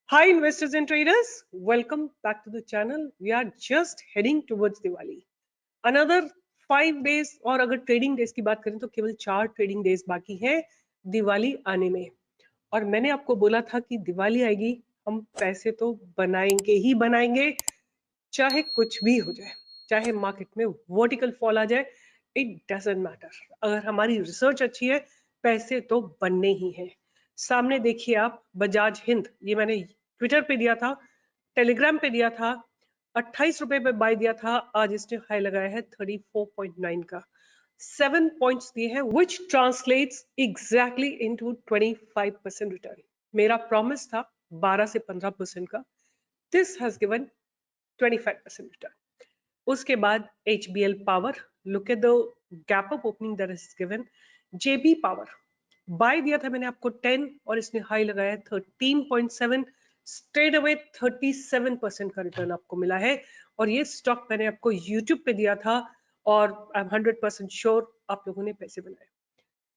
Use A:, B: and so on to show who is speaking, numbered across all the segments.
A: Hi investors and traders, welcome back to the channel. We are just heading towards Diwali. Another 5 days और अगर trading days की बात करें तो केवल 4 ट्रेडिंग डेज बाकी है दिवाली आने में। और मैंने आपको बोला था कि दिवाली आएगी हम पैसे तो बनाएंगे ही बनाएंगे, चाहे कुछ भी हो जाए, चाहे मार्केट में वर्टिकल फॉल आ जाए, इट डजंट मैटर। अगर हमारी रिसर्च अच्छी है पैसे तो बनने ही हैं। सामने देखिए आप बजाज हिंद, ये मैंने ट्विटर पे दिया था, टेलीग्राम पे दिया था, 28 रुपए पे बाय दिया था, आज इसने हाई लगाया है 34.9 का, 7 पॉइंट्स दिए हैं विच ट्रांसलेट्स एग्जैक्टली इनटू 25% रिटर्न। मेरा प्रॉमिस था 12 से 15% का, दिस हैज गिवन 25% रिटर्न। उसके बाद HBL power, look at the gap up opening that is given. JB power bye दिया था मैंने आपको 10 और इसने हाई लगाया 13.7, स्ट्रेट अवे 37% का रिटर्न आपको मिला है। और ये स्टॉक मैंने आपको यूट्यूब पे दिया था और आई एम 100% श्योर आप लोगों ने पैसे बनाए।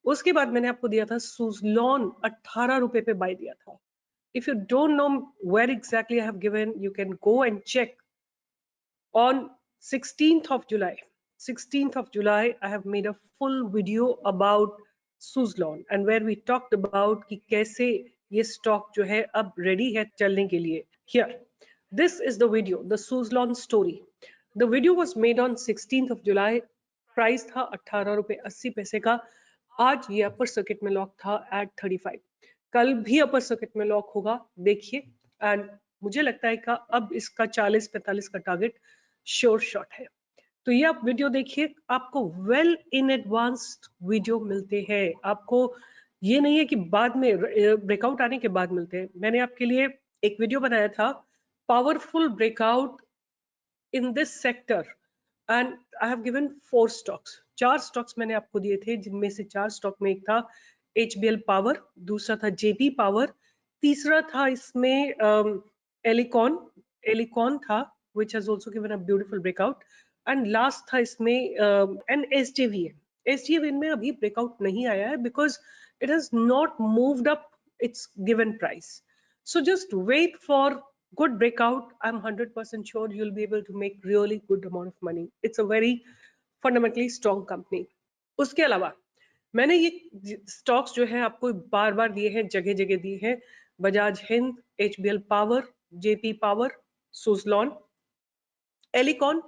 A: उसके बाद मैंने आपको दिया था सुजलॉन, 18 रुपए पे बाय दिया था। If you don't know where exactly I have given, you can go and check on 16th of July. 16th of July, I have made a full video about Suzlon and where we talked about कि कैसे ये stock जो है अब ready है चलने के लिए. Here, this is the video, the Suzlon story. The video was made on 16th of July. Price था 18 रुपए 80 पैसे का. आज ये अपर सर्किट में लॉक था at 35. कल भी अपर सर्किट में लॉक होगा, देखिए। एंड मुझे लगता है कि अब इसका 40-45 का टारगेट श्योर शॉट है। तो ये आप वीडियो देखिए, आपको वेल इन एडवांस्ड वीडियो मिलते हैं। आपको ये नहीं है कि बाद में ब्रेकआउट आने के बाद मिलते हैं। मैंने आपके लिए एक वीडियो बनाया था, powerful breakout in this sector, and I have given 4 stocks. 4 stocks मैंने आपको दिए थे, जिनमें से 4 स्टॉक में एक था HBL पावर, दूसरा था JP पावर, तीसरा था इसमें एलिकॉन था which has also given a beautiful breakout, and last था इसमें and SJVN में अभी breakout नहीं आया है because it has not moved up its given price. So just wait for good breakout. I'm 100% sure you'll be able to make really good amount of money. It's a very fundamentally strong company. उसके अलावा मैंने ये stocks जो है आपको बार बार दिए हैं, जगह जगह दिए हैं, Bajaj Hind, HBL power, JP power, Suzlon, Elecon,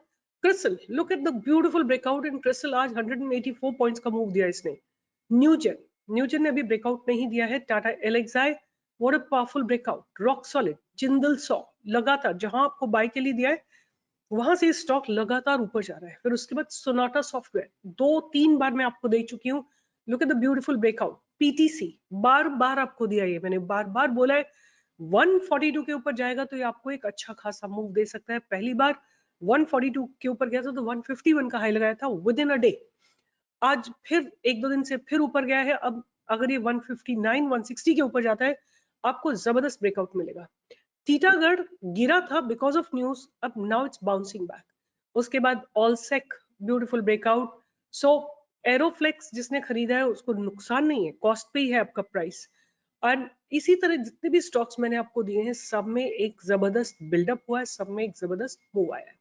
A: Crisil. Look at the beautiful breakout in Crisil, आज 184 पॉइंट्स का मूव दिया इसने। न्यूजन ने अभी ब्रेकआउट नहीं दिया है। Tata Elxsi, what a powerful breakout. Rock solid, Jindal saw, लगातार जहां आपको बाय के लिए दिया है वहां से स्टॉक लगातार ऊपर जा रहा है। फिर उसके बाद सोनाटा सॉफ्टवेयर, 2-3 बार मैं आपको दे चुकी हूँ। Look at the beautiful breakout. PTC बार बार आपको दिया है, मैंने बार बार बोला है 142 के ऊपर जाएगा तो ये आपको एक अच्छा खासा मूव दे सकता है। पहली बार 142 के ऊपर गया था तो 151 का हाई लगाया था विद इन अ डे। आज फिर 1-2 दिन से फिर ऊपर गया है। अब अगर ये 159 160 के ऊपर जाता है आपको जबरदस्त ब्रेकआउट मिलेगा। टीटागढ़ गिरा था बिकॉज ऑफ न्यूज, अब नाउ इट्स बाउंसिंग बैक। उसके बाद ऑलसेक, ब्यूटीफुल ब्रेकआउट। सो एरोफ्लेक्स जिसने खरीदा है उसको नुकसान नहीं है, कॉस्ट पे ही है आपका प्राइस। और इसी तरह जितने भी स्टॉक्स मैंने आपको दिए हैं सब में एक जबरदस्त बिल्डअप हुआ है, सब में एक जबरदस्त मूव आया है।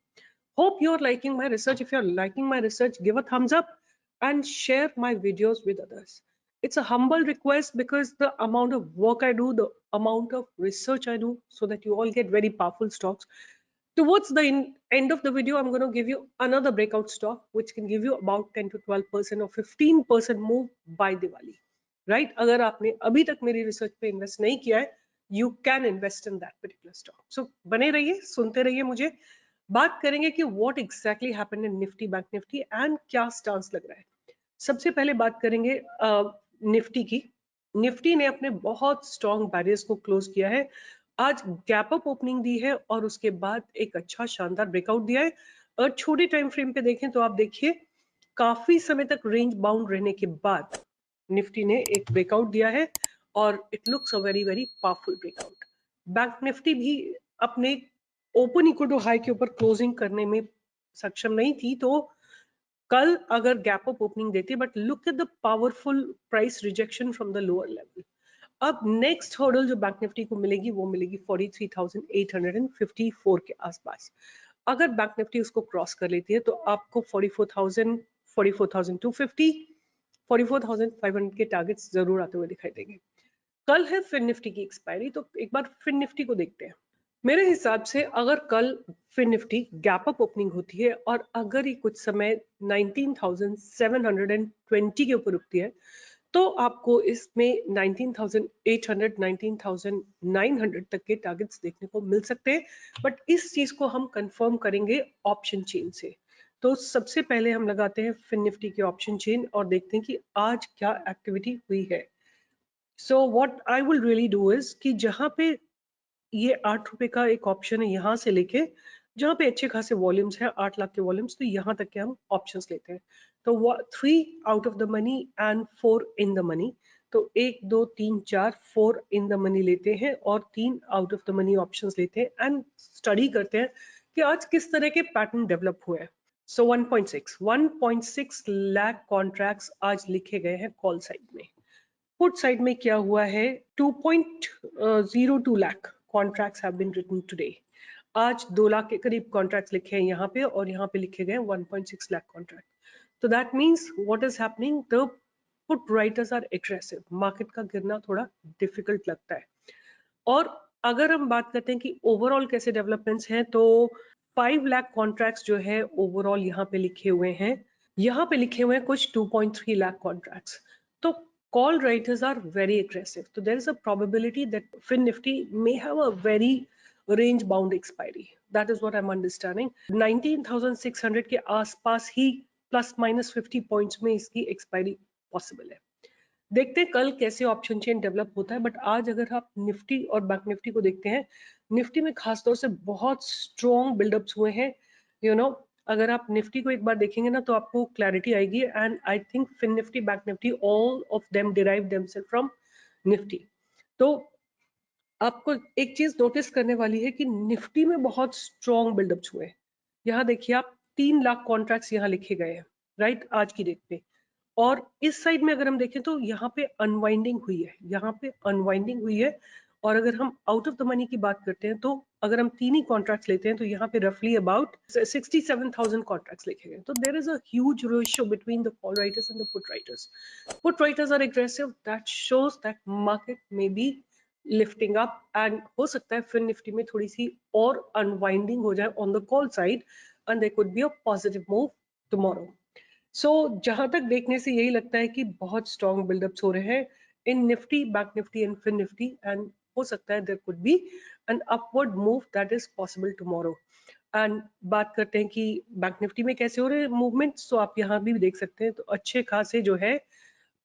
A: Hope you're liking my research. If you're liking my research, give a thumbs up and share my videos with others. It's a humble request because the amount of work I do, the amount of research I do, so that you all get very powerful stocks. Towards the end of the video, I'm going to give you another breakout stock, which can give you about 10 to 12% or 15% move by Diwali. Right? अगर आपने अभी तक मेरी research पे invest नहीं किया है, you can invest in that particular stock. So बने रहिए, सुनते रहिए मुझे। बात करेंगे कि what exactly happened in Nifty, bank Nifty and क्या स्टांस लग रहा है। सबसे पहले बात करेंगे निफ्टी की। निफ्टी ने अपने बहुत स्ट्रॉन्ग बैरियर्स को क्लोज किया है। आज गैप अप ओपनिंग दी है और उसके बाद एक अच्छा शानदार ब्रेकआउट दिया है। और छोटे टाइम फ्रेम पे देखें तो आप देखिए काफी समय तक रेंज बाउंड रहने के बाद निफ्टी ने एक ब्रेकआउट दिया है और it looks a very very powerful breakout. Bank Nifty भी अपने ओपन इक्वल टू हाई के ऊपर क्लोजिंग करने में सक्षम नहीं थी, तो कल अगर गैप अप ओपनिंग देती, but look at the powerful price rejection from the lower level. अब नेक्स्ट हर्डल जो बैंक निफ्टी को मिलेगी वो मिलेगी 43,854 के आसपास। अगर बैंक निफ्टी उसको क्रॉस कर लेती है तो आपको 44,000, 44,250, 44,500 के टारगेट्स जरूर आते हुए दिखाई देंगे। कल है फिन निफ्टी की एक्सपायरी, तो एक बार फिन निफ्टी को देखते हैं। मेरे हिसाब से अगर कल Fin Nifty gap up opening होती है और अगर ये कुछ समय 19,720 के ऊपर रुकती है तो आपको इसमें 19,800, 19,900 तक के टारगेट्स देखने को मिल सकते हैं। बट इस चीज को हम कंफर्म करेंगे ऑप्शन चेन से। तो सबसे पहले हम लगाते हैं फिन निफ्टी के ऑप्शन चेन और देखते हैं कि आज क्या एक्टिविटी हुई है। So what I will really do is कि जहां पे ये 8 रुपए का एक ऑप्शन है, यहाँ से लेके जहाँ पे अच्छे खासे वॉल्यूम्स है, 8 लाख के वॉल्यूम्स, तो यहाँ तक के हम ऑप्शंस लेते हैं। तो 3 out of the money and 4 in the money. तो 1 2 3 4 4 इन द मनी लेते हैं और 3 out of the money options लेते हैं एंड स्टडी करते हैं कि आज किस तरह के पैटर्न डेवलप हुए हैं। सो 1.6 लाख कॉन्ट्रैक्ट्स आज लिखे गए हैं कॉल साइड में। पुट साइड में क्या हुआ है, 2.02 lakh contracts have been written today. आज 2 लाख के करीब कॉन्ट्रैक्ट्स लिखे हैं यहाँ पे और यहाँ पे लिखे गए 1.6 लाख कॉन्ट्रैक्ट। तो that means what is happening, the put writers are aggressive. Market का गिरना थोड़ा डिफिकल्ट लगता है। और अगर हम बात करते हैं कि ओवरऑल कैसे डेवलपमेंट्स हैं, तो 5 लाख कॉन्ट्रैक्ट्स जो है ओवरऑल यहाँ पे लिखे हुए हैं। यहाँ पे लिखे हुए हैं कुछ 2.3 लाख कॉन्ट्रैक्ट्स। तो call writers are very aggressive. So there is a probability that Fin Nifty may have a very range bound expiry. That is what I'm understanding. 19,600 के आसपास ही प्लस माइनस 50 पॉइंट्स में इसकी एक्सपायरी पॉसिबल है। देखते हैं कल कैसे ऑप्शन चेन डेवलप होता है। बट आज अगर आप निफ्टी और बैंक निफ्टी को देखते हैं, निफ्टी में खासतौर से बहुत स्ट्रॉन्ग बिल्डअप्स हुए हैं। अगर आप निफ्टी को एक बार देखेंगे ना तो आपको क्लैरिटी आएगी। And I think Fin Nifty, bank Nifty, all of them derive themselves from Nifty. तो आपको एक चीज नोटिस करने वाली है कि निफ्टी में बहुत स्ट्रॉन्ग बिल्डअप्स हुए हैं। यहाँ देखिए आप, 3 लाख कॉन्ट्रैक्ट्स यहाँ लिखे गए हैं राइट आज की डेट पे। और इस साइड में अगर हम देखें तो यहाँ पे अनवाइंडिंग हुई है, यहाँ पे अनवाइंडिंग हुई है। और अगर हम आउट ऑफ द मनी की बात करते हैं तो अगर हम 3 ही कॉन्ट्रैक्ट्स लेते हैं तो यहाँ पे रफली अबाउट 67,000 कॉन्ट्रैक्ट्स लिखे गए। तो there is a huge ratio between the call writers and the put writers. Put writers are aggressive, that shows that market may be lifting up and हो सकता है फिर निफ्टी में थोड़ी सी और अनवाइंडिंग हो जाए on the call side and there could be a positive move tomorrow. So जहां तक देखने से यही लगता है कि बहुत स्ट्रॉन्ग बिल्डअप्स हो रहे हैं in Nifty, bank Nifty and fin Nifty. And हो सकता है there could be an upward move that is possible tomorrow. And बात करते हैं कि बैंक निफ्टी में कैसे हो रहे हैं मूवमेंट्स, तो आप यहाँ भी देख सकते हैं। तो अच्छे खासे जो है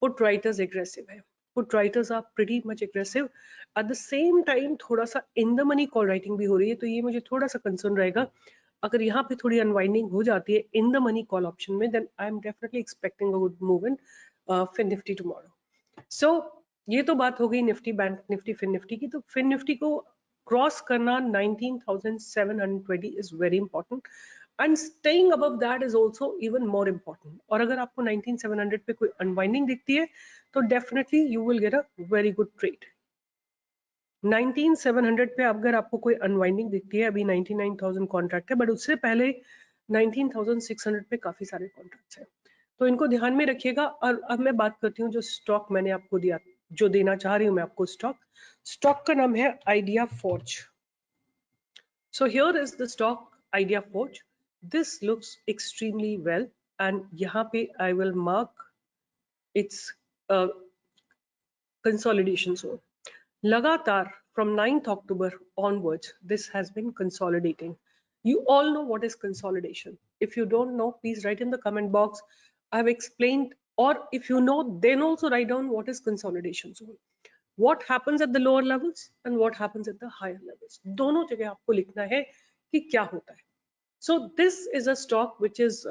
A: पुट राइटर्स एग्रेसिव है, put writers are pretty much aggressive. At the same time थोड़ा सा in the money call writing भी हो रही है, तो ये मुझे थोड़ा सा कंसर्न रहेगा। अगर यहाँ पे थोड़ी अनवाइंडिंग हो जाती है in the money call option में, then I am definitely expecting a good move in fin Nifty tomorrow. So ये तो बात हो गई निफ्टी, बैंक निफ्टी, फिन निफ्टी की। तो फिन निफ्टी को क्रॉस करना 19,720 is very important and staying above that is also even more important. और अगर आपको 19,700 पे कोई अनवाइंडिंग दिखती है तो definitely you will get a very good trade. 19,700 पे अगर आपको कोई अनवाइंडिंग दिखती है, अभी 99,000 कॉन्ट्रैक्ट है बट उससे पहले 19,600 पे काफी सारे कॉन्ट्रैक्ट्स हैं, तो इनको ध्यान में रखिएगा। और अब मैं बात करती हूँ जो स्टॉक मैंने आपको दिया, जो देना चाह रही हूँ मैं आपको स्टॉक का नाम है idea forge. So here is the stock Idea Forge. This looks extremely well and यहाँ पे I will mark its uh, consolidation zone. Lagatar from 9th October onwards, this has been consolidating. You all know what is consolidation. If you don't know, please write in the comment box. I've explained, or if you know, then also write down what is consolidation zone. What happens at the lower levels and what happens at the higher levels. दोनों जगह आपको लिखना है कि क्या होता है. So this is a stock which is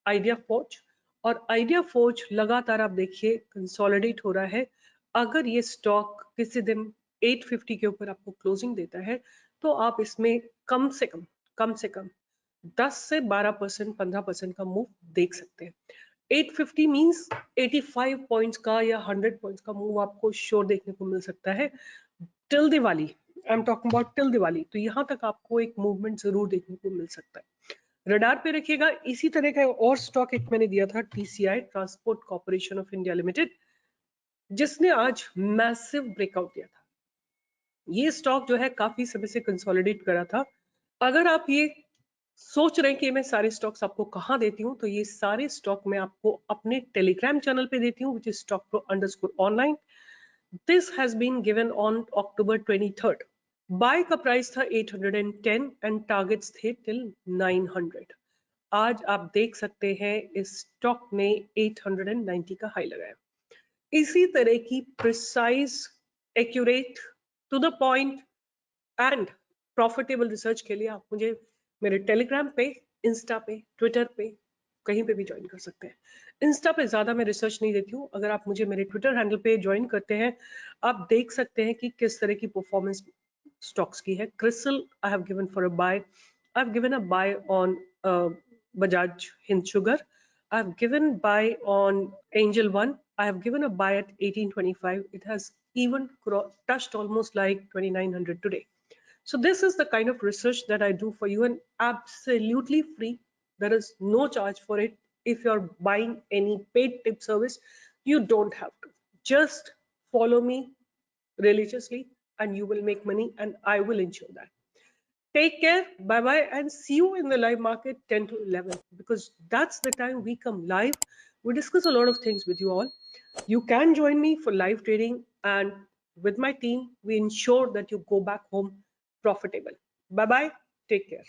A: Idea Forge और Idea Forge लगातार आप देखिए कंसोलिडेट हो रहा है. अगर ये स्टॉक किसी दिन 850 के ऊपर आपको क्लोजिंग देता है तो आप इसमें कम से कम 10 से 12%, 15% का मूव देख सकते हैं. 850 मींस 85 पॉइंट्स का या 100 पॉइंट्स का मूव आपको श्योर देखने को मिल सकता है till Diwali. I am talking about till Diwali, तो यहाँ तक आपको एक मूवमेंट जरूर देखने को मिल सकता है। रडार पे रखिएगा। इसी तरह का और स्टॉक एक मैंने दिया था, TCI, transport corporation of India limited, जिसने आज मैसिव ब्रेकआउट दिया था। ये स्टॉक जो है काफी समय से कंसोलिडेट करा था। अगर आप ये सोच रहे हैं कि मैं सारे स्टॉक्स आपको कहाँ देती हूँ, तो ये सारे स्टॉक मैं आपको अपने टेलीग्राम चैनल पे देती हूँ, which is stockpro_online। This has been given on October 23rd। Buy का प्राइस था 810 एंड टारगेट्स थे टिल 900। आज आप देख सकते हैं इस स्टॉक ने 890 का हाई लगाया। इसी तरह की precise, accurate, to the point and profitable research के लिए आप मुझे मेरे टेलीग्राम पे, इंस्टा पे, ट्विटर पे, कहीं पे भी ज्वाइन कर सकते हैं। इंस्टा पे ज्यादा मैं रिसर्च नहीं देती हूँ। अगर आप मुझे मेरे ट्विटर हैंडल पे ज्वाइन करते हैं, आप देख सकते हैं कि किस तरह की परफॉर्मेंस स्टॉक्स की है। Crystal I have given for a buy. I have given a buy on Bajaj Hind Sugar. I have given buy on Angel One. I have given a buy at 1825. It has even touched almost like 2900 today. So this is the kind of research that I do for you, and absolutely free. There is no charge for it. If you're buying any paid tip service, you don't have to. Just follow me religiously and you will make money, and I will ensure that. Take care, bye bye, and see you in the live market 10 to 11, because that's the time we come live. We discuss a lot of things with you all. You can join me for live trading, and with my team, we ensure that you go back home profitable. Bye bye, take care.